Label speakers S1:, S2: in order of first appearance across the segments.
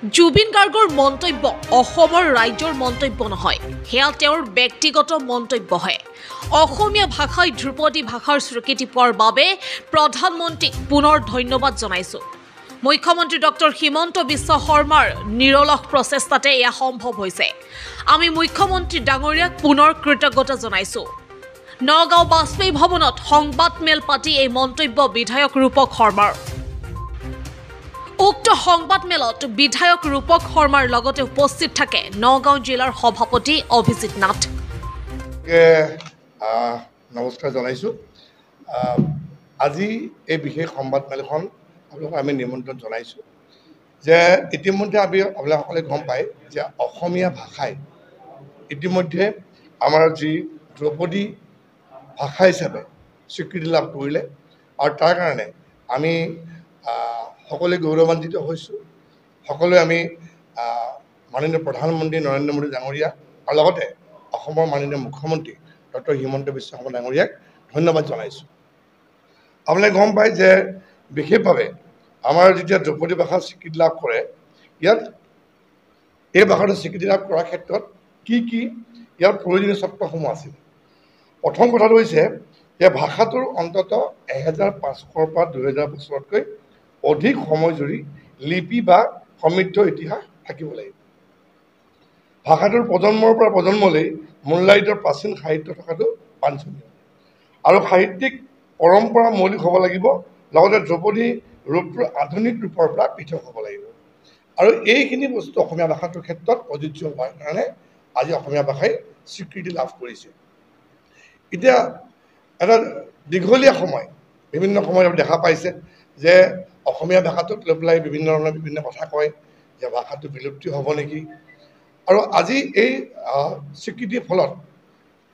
S1: জুবিন গাৰ্গৰ মন্তব্য অসমৰ ৰাইজৰ মন্তব্য নহয়, সেয়া তেওঁৰ ব্যক্তিগত মন্তব্যহে। অসমীয়া ভাষাই ধ্ৰুপদী ভাষাৰ স্বীকৃতি পোৱাৰ বাবে প্ৰধানমন্ত্ৰীক পুনৰ ধন্যবাদ জনাইছোঁ। মুখ্যমন্ত্ৰী ডক্টৰ হিমন্ত বিশ্ব শৰ্মাৰ নিৰলস প্ৰচেষ্টাতে এয়া সম্ভৱ হৈছে। আমি মুখ্যমন্ত্ৰী ডাঙৰীয়াক পুনৰ কৃতজ্ঞতা জনাইছোঁ। নগাঁও বাজপেয়ী ভৱনত সংবাদমেল পাতি এই মন্তব্য বিধায়ক ৰূপক শৰ্মাৰ। উক্ত সংবাদমেলত বিধায়ক ৰূপক শৰ্মাৰ লগতে উপস্থিত থাকে নগাঁও জিলাৰ সভাপতি অভিজিত নাথ।
S2: নমস্কাৰ জনাইছোঁ। আজি এই বিশেষ সংবাদমেলখন আপোনালোকক আমি নিমন্ত্ৰণ জনাইছোঁ যে ইতিমধ্যে আপোনালোকে গম পায় যে অসমীয়া ভাষাই ইতিমধ্যে আমাৰ যি ধ্ৰুপদী ভাষা হিচাপে স্বীকৃতি লাভ কৰিলে আৰু তাৰ কাৰণে আমি সকলোৱে গৌৰৱান্বিত হৈছোঁ। সকলোৱে আমি মাননীয় প্ৰধানমন্ত্ৰী নৰেন্দ্ৰ মোদী ডাঙৰীয়া আৰু লগতে অসমৰ মাননীয় মুখ্যমন্ত্ৰী ডক্টৰ হিমন্ত বিশ্ব শৰ্মা ডাঙৰীয়াক ধন্যবাদ জনাইছোঁ। আপোনালোকে গম পায় যে বিশেষভাৱে আমাৰ যেতিয়া ধ্ৰুপদী ভাষা স্বীকৃতি লাভ কৰে, ইয়াত এই ভাষাটো স্বীকৃতি লাভ কৰাৰ ক্ষেত্ৰত কি ইয়াৰ প্ৰয়োজনীয় চৰ্তসমূহ আছিল। প্ৰথম কথাটো হৈছে যে ভাষাটোৰ অন্ততঃ 1500 পৰা 2000 বছৰতকৈ অধিক সময় জুৰি লিপি বা সমৃদ্ধ ইতিহাস থাকিব লাগিব। ভাষাটোৰ প্ৰজন্মৰ পৰা প্ৰজন্মলৈ মূল্যায়িত প্ৰাচীন সাহিত্য থকাটো বাঞ্ছনীয় আৰু সাহিত্যিক পৰম্পৰা মৌলিক হ'ব লাগিব। লগতে ধ্ৰুপদী ৰূপটোৰ আধুনিক ৰূপৰ পৰা পৃথক হ'ব লাগিব আৰু এইখিনি বস্তু অসমীয়া ভাষাটোৰ ক্ষেত্ৰত প্ৰযোজ্য হোৱাৰ কাৰণে আজি অসমীয়া ভাষাই স্বীকৃতি লাভ কৰিছে। এতিয়া এটা দীঘলীয়া সময় বিভিন্ন সময়ত দেখা পাইছে যে অসমীয়া ভাষাটোক লৈ পেলাই বিভিন্ন ধৰণৰ বিভিন্ন কথা কয় যে ভাষাটো বিলুপ্তি হ'ব নেকি, আৰু আজি এই স্বীকৃতিৰ ফলত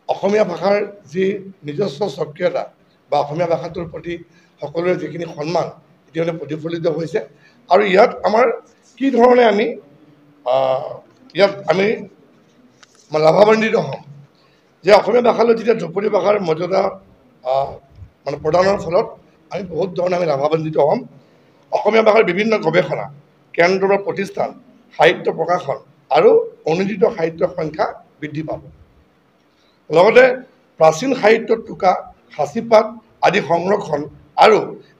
S2: অসমীয়া ভাষাৰ যি নিজস্ব স্বকীয়তা বা অসমীয়া ভাষাটোৰ প্ৰতি সকলোৰে যিখিনি সন্মান ইতিমধ্যে প্ৰতিফলিত হৈছে। আৰু ইয়াত আমাৰ কি ধৰণে আমি লাভান্বিত হ'ম যে অসমীয়া ভাষালৈ যেতিয়া ধ্ৰুপদী ভাষাৰ মৰ্যাদা প্ৰদানৰ ফলত আমি বহুত ধৰণে আমি লাভান্বিত হ'ম। অসমীয়া ভাষাৰ বিভিন্ন গৱেষণা কেন্দ্ৰ বা প্ৰতিষ্ঠান, সাহিত্য প্ৰকাশন আৰু অনুদিত সাহিত্যৰ সংখ্যা বৃদ্ধি পাব। লগতে প্ৰাচীন সাহিত্যৰ টোকা, সাঁচিপাত আদি সংৰক্ষণ আৰু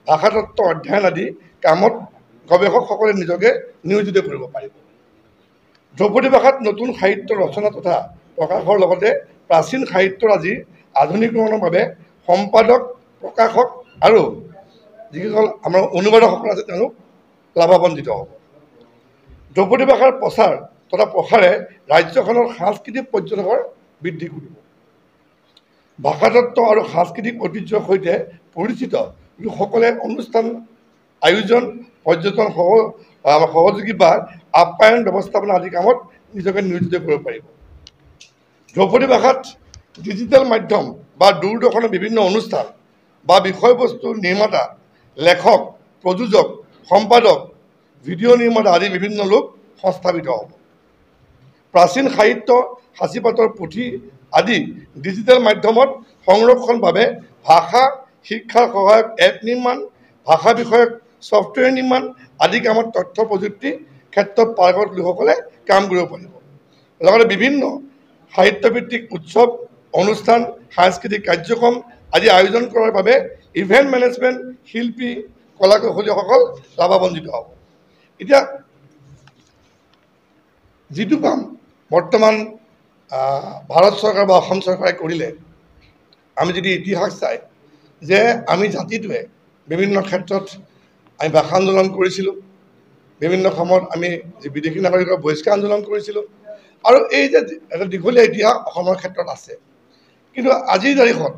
S2: ভাষাতত্ত্ব অধ্যয়ন আদি কামত গৱেষকসকলে নিজকে নিয়োজিত কৰিব পাৰিব। ধ্ৰুপদী ভাষাত নতুন সাহিত্য ৰচনা তথা প্ৰকাশৰ লগতে প্ৰাচীন সাহিত্যৰ আজি আধুনিকৰণৰ বাবে সম্পাদক, প্ৰকাশক আৰু যিসকল আমাৰ অনুবাদকসকল আছে তেওঁলোক লাভান্বিত হ'ব। ধ্ৰুপদী ভাষাৰ প্ৰচাৰ তথা প্ৰসাৰে ৰাজ্যখনৰ সাংস্কৃতিক পৰ্যটকৰ বৃদ্ধি কৰিব। ভাষাতত্ত্ব আৰু সাংস্কৃতিক ঐতিহ্যৰ সৈতে পৰিচিত লোকসকলে অনুষ্ঠান আয়োজন, পৰ্যটন সহযোগী বা আপ্যায়ন ব্যৱস্থাপনা আদি কামত নিজকে নিয়োজিত কৰিব পাৰিব। ধ্ৰুপদী ভাষাত ডিজিটেল মাধ্যম বা দূৰদৰ্শনৰ বিভিন্ন অনুষ্ঠান বা বিষয়বস্তু নিৰ্মাতা, লেখক, প্ৰযোজক, সম্পাদক, ভিডিঅ' নিৰ্মাতা আদি বিভিন্ন লোক সংস্থাপিত হ'ব। প্ৰাচীন সাহিত্য, সাঁচিপাতৰ পুথি আদি ডিজিটেল মাধ্যমত সংৰক্ষণৰ বাবে ভাষা শিক্ষাৰ সহায়ক এপ নিৰ্মাণ, ভাষা বিষয়ক ছফ্টৱেৰ নিৰ্মাণ আদি কামত তথ্য প্ৰযুক্তি ক্ষেত্ৰত পাৰ্গত লোকসকলে কাম কৰিব পাৰিব। লগতে বিভিন্ন সাহিত্যভিত্তিক উৎসৱ, অনুষ্ঠান, সাংস্কৃতিক কাৰ্যক্ৰম আদি আয়োজন কৰাৰ বাবে ইভেণ্ট মেনেজমেণ্ট, শিল্পী, কলা কৌশলীসকল লাভান্বিত হ'ব। এতিয়া যিটো কাম বৰ্তমান ভাৰত চৰকাৰ বা অসম চৰকাৰে কৰিলে, আমি যদি ইতিহাস চাই যে আমি জাতিটোৱে বিভিন্ন ক্ষেত্ৰত আমি ভাষা আন্দোলন কৰিছিলোঁ, বিভিন্ন সময়ত আমি যি বিদেশী নাগৰিকৰ বহিষ্কাৰ আন্দোলন কৰিছিলোঁ, আৰু এই যে এটা দীঘলীয়া ইতিহাস অসমৰ ক্ষেত্ৰত আছে। কিন্তু আজিৰ তাৰিখত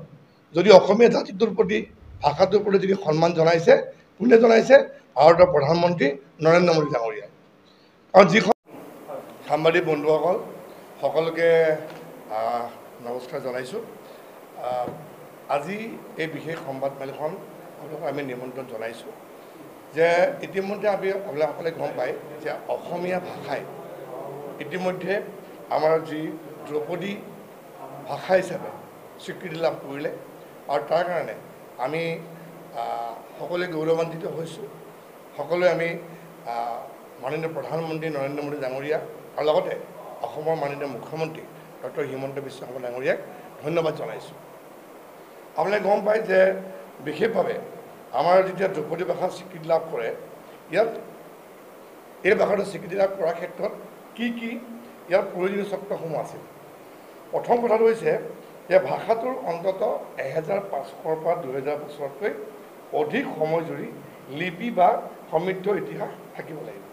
S2: যদি অসমীয়া জাতিটোৰ প্ৰতি, ভাষাটোৰ প্ৰতি যদি সন্মান জনাইছে, কোনে জনাইছে? ভাৰতৰ প্ৰধানমন্ত্ৰী নৰেন্দ্ৰ মোদী ডাঙৰীয়াই। কাৰণ যিখন সাংবাদিক বন্ধুসকল সকলোকে নমস্কাৰ জনাইছোঁ। আজি এই বিশেষ সংবাদমেলখন আপোনালোকক আমি নিমন্ত্ৰণ জনাইছোঁ যে ইতিমধ্যে আপোনালোকে গম পায় যে অসমীয়া ভাষাই ইতিমধ্যে আমাৰ যি ধ্ৰুপদী ভাষা হিচাপে স্বীকৃতি লাভ কৰিলে আৰু তাৰ কাৰণে আমি সকলোৱে গৌৰৱান্বিত হৈছোঁ। সকলোৱে আমি মাননীয় প্ৰধানমন্ত্ৰী নৰেন্দ্ৰ মোদী ডাঙৰীয়া আৰু লগতে অসমৰ মাননীয় মুখ্যমন্ত্ৰী ডক্টৰ হিমন্ত বিশ্ব শৰ্মা ডাঙৰীয়াক ধন্যবাদ জনাইছোঁ। আপোনালোকে গম পায় যে বিশেষভাৱে আমাৰ যেতিয়া ধ্ৰুপদী ভাষা স্বীকৃতি লাভ কৰে, ইয়াত এই ভাষাটো স্বীকৃতি লাভ কৰাৰ ক্ষেত্ৰত কি ইয়াৰ প্ৰয়োজনীয় চৰ্তসমূহ আছিল। প্ৰথম কথাটো হৈছে যে ভাষাটোৰ অন্ততঃ 1500 পৰা 2000 বছৰতকৈ অধিক সময় জুৰি লিপি বা সমৃদ্ধ ইতিহাস থাকিব লাগিব।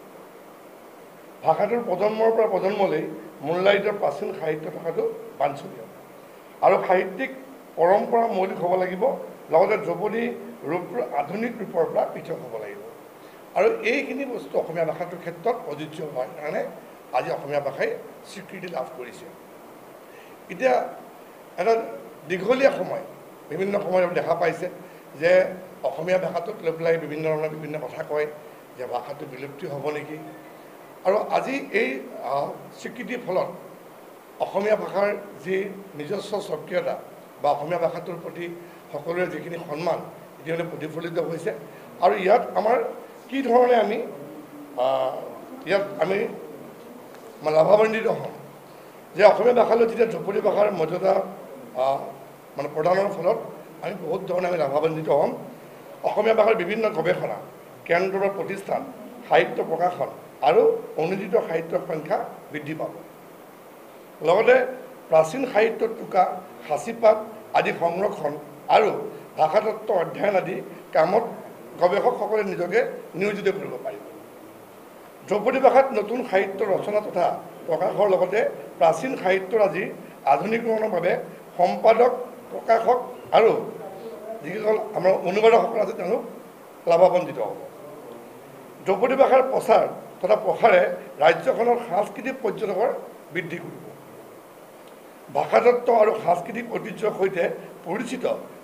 S2: ভাষাটোৰ প্ৰজন্মৰ পৰা প্ৰজন্মলৈ মূল্যায়িত প্ৰাচীন সাহিত্য থকাটো বাঞ্ছনীয় আৰু সাহিত্যিক পৰম্পৰা মৌলিক হ'ব লাগিব, লগতে ধ্ৰুপদী ৰূপটোৰ আধুনিক ৰূপৰ পৰা পৃথক হ'ব লাগিব। আৰু এইখিনি বস্তু অসমীয়া ভাষাটোৰ ক্ষেত্ৰত প্ৰযোজ্য হোৱাৰ কাৰণে আজি অসমীয়া ভাষাই স্বীকৃতি লাভ কৰিছে। এতিয়া এটা দীঘলীয়া সময় বিভিন্ন সময়ত দেখা পাইছে যে অসমীয়া ভাষাটোক লৈ পেলাই বিভিন্ন ধৰণৰ বিভিন্ন কথা কয় যে ভাষাটো বিলুপ্তি হ'ব নেকি। আৰু আজি এই স্বীকৃতিৰ ফলত অসমীয়া ভাষাৰ যি নিজস্ব স্বকীয়তা বা অসমীয়া ভাষাটোৰ প্ৰতি সকলোৰে যিখিনি সন্মান ইতিমধ্যে প্ৰতিফলিত হৈছে। আৰু ইয়াত আমাৰ কি ধৰণে আমি লাভান্বিত হ'ম যে অসমীয়া ভাষালৈ যেতিয়া ধ্ৰুপদী ভাষাৰ মৰ্যাদা প্ৰদানৰ ফলত আমি বহুত ধৰণে আমি লাভান্বিত হ'ম। অসমীয়া ভাষাৰ বিভিন্ন গৱেষণা কেন্দ্ৰ বা প্ৰতিষ্ঠান, সাহিত্য প্ৰকাশন আৰু অনুদিত সাহিত্যৰ সংখ্যা বৃদ্ধি পাব। লগতে প্ৰাচীন সাহিত্যৰ টোকা, সাঁচিপাত আদি সংৰক্ষণ আৰু ভাষাতত্ত্ব অধ্যয়ন আদি কামত গৱেষকসকলে নিজকে নিয়োজিত কৰিব পাৰিব। ধ্ৰুপদী ভাষাত নতুন সাহিত্য ৰচনা তথা প্ৰকাশৰ লগতে প্ৰাচীন সাহিত্যৰ আজি আধুনিকৰণৰ বাবে সম্পাদক, প্ৰকাশক আৰু যিসকল আমাৰ অনুবাদকসকল আছে তেওঁলোক লাভান্বিত হ'ব। ধ্ৰুপদী ভাষাৰ প্ৰচাৰ তথা প্ৰসাৰে ৰাজ্যখনৰ সাংস্কৃতিক পৰ্যটকৰ বৃদ্ধি কৰিব। ভাষাতত্ত্ব আৰু সাংস্কৃতিক ঐতিহ্যৰ সৈতে পৰিচিত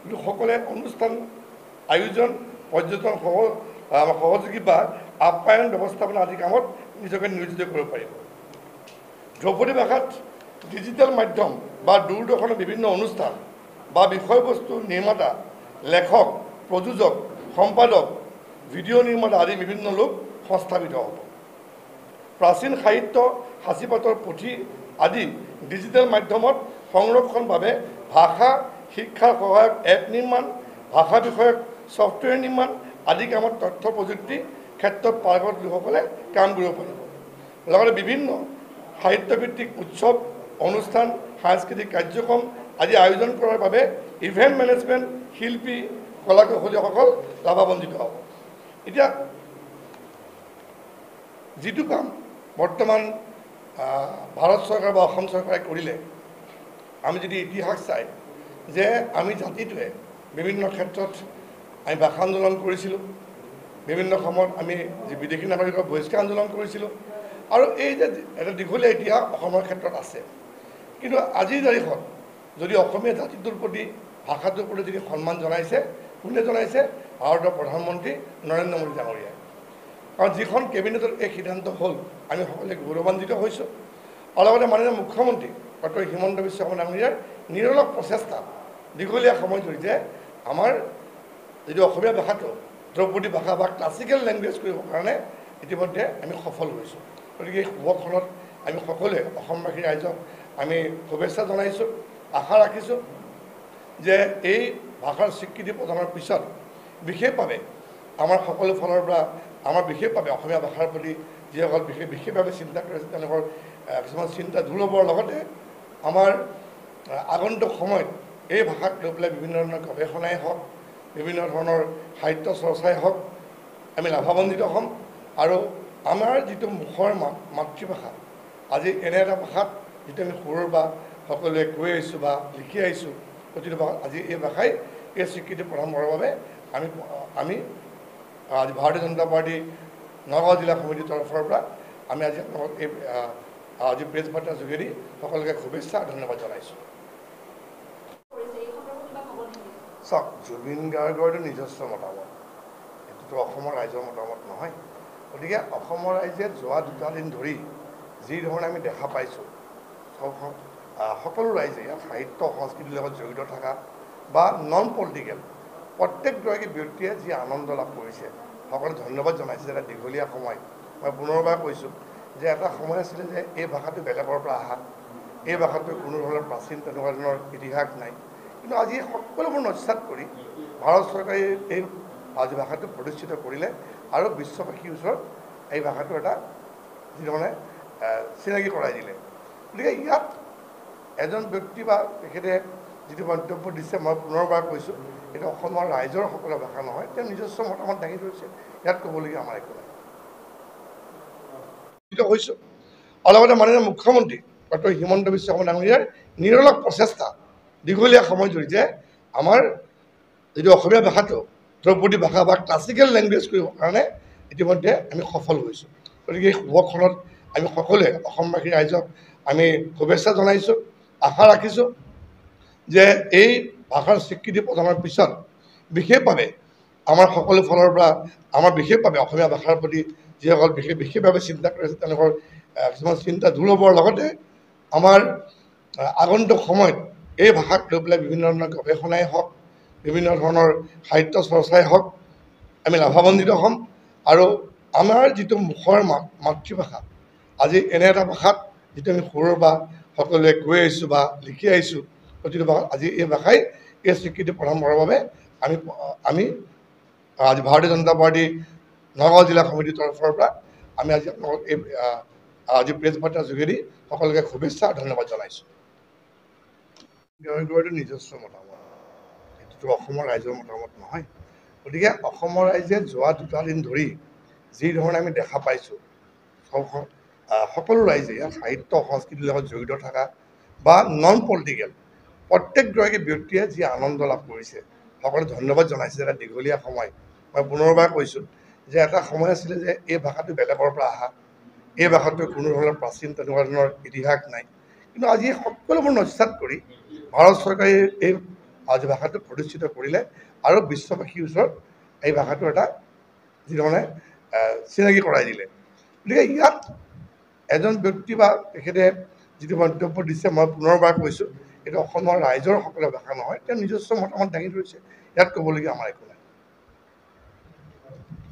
S2: লোকসকলে অনুষ্ঠান আয়োজন, পৰ্যটন সহযোগী বা আপ্যায়ন ব্যৱস্থাপনা আদি কামত নিজকে নিয়োজিত কৰিব পাৰিব। ধ্ৰুপদী ভাষাত ডিজিটেল মাধ্যম বা দূৰদৰ্শনৰ বিভিন্ন অনুষ্ঠান বা বিষয়বস্তু নিৰ্মাতা, লেখক, প্ৰযোজক, সম্পাদক, ভিডিঅ' নিৰ্মাতা আদি বিভিন্ন লোক সংস্থাপিত হ'ব। প্ৰাচীন সাহিত্য, সাঁচিপাতৰ পুথি আদি ডিজিটেল মাধ্যমত সংৰক্ষণ বাবে ভাষা শিক্ষাৰ সহায়ক এপ নিৰ্মাণ, ভাষা বিষয়ক ছফ্টৱেৰ নিৰ্মাণ আদি কামত তথ্য প্ৰযুক্তি ক্ষেত্ৰত পাৰ্গত লোকসকলে কাম কৰিব পাৰিব। লগতে বিভিন্ন সাহিত্যভিত্তিক উৎসৱ, অনুষ্ঠান, সাংস্কৃতিক কাৰ্যক্ৰম আদি আয়োজন কৰাৰ বাবে ইভেণ্ট মেনেজমেণ্ট, শিল্পী, কলা কৌশলীসকল লাভান্বিত হ'ব। এতিয়া যিটো কাম বৰ্তমান ভাৰত চৰকাৰ বা অসম চৰকাৰে কৰিলে, আমি যদি ইতিহাস চাই যে আমি জাতিটোৱে বিভিন্ন ক্ষেত্ৰত আমি ভাষা আন্দোলন কৰিছিলোঁ, বিভিন্ন সময়ত আমি যি বিদেশী নাগৰিকৰ বহিষ্কাৰ আন্দোলন কৰিছিলোঁ, আৰু এই যে এটা দীঘলীয়া ইতিহাস অসমৰ ক্ষেত্ৰত আছে। কিন্তু আজিৰ তাৰিখত যদি অসমীয়া জাতিটোৰ প্ৰতি, ভাষাটোৰ প্ৰতি যদি সন্মান জনাইছে, কোনে জনাইছে? ভাৰতৰ প্ৰধানমন্ত্ৰী নৰেন্দ্ৰ মোদী ডাঙৰীয়াই। কাৰণ যিখন কেবিনেটত এই সিদ্ধান্ত হ'ল, আমি সকলোৱে গৌৰৱান্বিত হৈছোঁ। আৰু লগতে মাননীয় মুখ্যমন্ত্ৰী ডক্টৰ হিমন্ত বিশ্ব শৰ্মা ডাঙৰীয়াৰ নিৰলস প্ৰচেষ্টা দীঘলীয়া সময় ধৰি যে আমাৰ যিটো অসমীয়া ভাষাটো ধ্ৰুপদী ভাষা বা ক্লাছিকেল লেংগুৱেজ কৰিবৰ কাৰণে ইতিমধ্যে আমি সফল হৈছোঁ। গতিকে এই শুভক্ষণত আমি সকলোৱে অসমবাসী ৰাইজক আমি শুভেচ্ছা জনাইছোঁ। আশা ৰাখিছোঁ যে এই ভাষাৰ স্বীকৃতি প্ৰদানৰ পিছত বিশেষভাৱে আমাৰ সকলো ফালৰ পৰা বিশেষভাৱে অসমীয়া ভাষাৰ প্ৰতি যিসকল বিশেষভাৱে চিন্তা কৰিছে তেওঁলোকৰ কিছুমান চিন্তা দূৰ হ'বৰ লগতে আমাৰ আগন্তুক সময়ত এই ভাষাক লৈ পেলাই বিভিন্ন ধৰণৰ গৱেষণাই হওক, বিভিন্ন ধৰণৰ সাহিত্য চৰ্চাই হওক, আমি লাভান্বিত হ'ম। আৰু আমাৰ যিটো মুখৰ মাতৃভাষা, আজি এনে এটা ভাষাত যিটো আমি সৰুৰ পৰা সকলোৱে কৈ আহিছোঁ বা লিখি আহিছোঁ প্ৰতিটো ভাষাত, আজি এই ভাষাই এই স্বীকৃতি প্ৰদান কৰাৰ বাবে আমি আজি ভাৰতীয় জনতা পাৰ্টি নগাঁও জিলা সমিতিৰ তৰফৰ পৰা আমি আজি আপোনালোকক এই আজি প্ৰেছ বাৰ্তাৰ যোগেদি সকলোকে শুভেচ্ছা ধন্যবাদ জনাইছোঁ। চাওক, জুবিন গাৰ্গৰটো নিজস্ব মতামত, এইটোতো অসমৰ ৰাইজৰ মতামত নহয়। গতিকে অসমৰ ৰাইজে যোৱা 2 দিন ধৰি যি ধৰণে আমি দেখা পাইছোঁ, সকলো ৰাইজে ইয়াত সাহিত্য সংস্কৃতিৰ লগত জড়িত থকা বা নন পলিটিকেল প্ৰত্যেকগৰাকী ব্যক্তিয়ে যি আনন্দ লাভ কৰিছে, সকলোকে ধন্যবাদ জনাইছে। এটা দীঘলীয়া সময় মই পুনৰবাৰ কৈছোঁ যে এটা সময় আছিলে যে এই ভাষাটো বেলেগৰ পৰা অহা, এই ভাষাটোৰ কোনো ধৰণৰ প্ৰাচীন তেনেকুৱা ধৰণৰ ইতিহাস নাই। কিন্তু আজি সকলোবোৰ নস্যাৎ কৰি ভাৰত চৰকাৰে এই আজি ভাষাটো প্ৰতিষ্ঠিত কৰিলে আৰু বিশ্ববাসীৰ ওচৰত এই ভাষাটো এটা যিধৰণে চিনাকি কৰাই দিলে। গতিকে ইয়াত এজন ব্যক্তি বা তেখেতে যিটো মন্তব্য দিছে, মই পুনৰবাৰ কৈছোঁ এইটো অসমৰ ৰাইজৰ সকলো ভাষা নহয়, তেওঁ নিজস্ব মতামত দাঙি ধৰিছে, ইয়াত ক'বলগীয়া আমাৰ একো নাই। হৈছোঁ আৰু লগতে মাননীয় মুখ্যমন্ত্ৰী ডক্টৰ হিমন্ত বিশ্ব শৰ্মা ডাঙৰীয়াৰ নিৰলস প্ৰচেষ্টা দীঘলীয়া সময় ধৰি যে আমাৰ যিটো অসমীয়া ভাষাটো ধ্ৰুপদী ভাষা বা ক্লাছিকেল লেংগুৱেজ কৰিবৰ কাৰণে ইতিমধ্যে আমি সফল হৈছোঁ। গতিকে এই শুভক্ষণত আমি সকলোৱে অসমবাসী ৰাইজক আমি শুভেচ্ছা জনাইছোঁ, আশা ৰাখিছোঁ যে এই ভাষাৰ স্বীকৃতি প্ৰদানৰ পিছত বিশেষভাৱে আমাৰ সকলো ফালৰ পৰা আমাৰ বিশেষভাৱে অসমীয়া ভাষাৰ প্ৰতি যিসকল বিশেষভাৱে চিন্তা কৰিছে তেওঁলোকৰ কিছুমান চিন্তা দূৰ হ'বৰ লগতে আমাৰ আগন্তুক সময়ত এই ভাষাক লৈ পেলাই বিভিন্ন ধৰণৰ গৱেষণাই হওক, বিভিন্ন ধৰণৰ সাহিত্য চৰ্চাই হওক, আমি লাভান্বিত হ'ম। আৰু আমাৰ যিটো মুখৰ মাতৃভাষা, আজি এনে এটা ভাষাত যিটো আমি সৰুৰ পৰা সকলোৱে কৈ আহিছোঁ বা লিখি আহিছোঁ প্ৰতিটো ভাষাত, আজি এই ভাষাই এই স্বীকৃতি প্ৰদান কৰাৰ বাবে আমি আজি ভাৰতীয় জনতা পাৰ্টি নগাঁও জিলা সমিতিৰ তৰফৰ পৰা আমি আজি আপোনালোকক এই আজি প্ৰেছ বাৰ্তাৰ যোগেদি সকলোকে শুভেচ্ছা আৰু ধন্যবাদ জনাইছোঁ। ব্যয়গৰাকীৰ নিজস্ব মতামত, এইটোতো অসমৰ ৰাইজৰ মতামত নহয়। গতিকে অসমৰ ৰাইজে যোৱা 2 দিন ধৰি যি ধৰণে আমি দেখা পাইছোঁ, সকলো ৰাইজে ইয়াত সাহিত্য সংস্কৃতিৰ লগত জড়িত থকা বা নন পলিটিকেল প্ৰত্যেকগৰাকী ব্যক্তিয়ে যি আনন্দ লাভ কৰিছে, সকলোকে ধন্যবাদ জনাইছে। এটা দীঘলীয়া সময়, মই পুনৰবাৰ কৈছোঁ যে এটা সময় আছিলে যে এই ভাষাটো বেলেগৰ পৰা অহা, এই ভাষাটোৰ কোনো ধৰণৰ প্ৰাচীন তেনেকুৱা ধৰণৰ ইতিহাস নাই। কিন্তু আজি সকলোবোৰ নস্যাৎ কৰি ভাৰত চৰকাৰে এই আজি ভাষাটো প্ৰতিষ্ঠিত কৰিলে আৰু বিশ্ববাসীৰ ওচৰত এই ভাষাটো এটা যিধৰণে চিনাকি কৰাই দিলে। গতিকে ইয়াত এজন ব্যক্তি বা তেখেতে যিটো মন্তব্য দিছে, মই পুনৰবাৰ কৈছোঁ এইটো অসমৰ ৰাইজৰ সকলো ভাষা নহয়, তেওঁ নিজস্ব মতামত দাঙি ধৰিছে, ইয়াত ক'বলগীয়া আমাৰ একো নাই।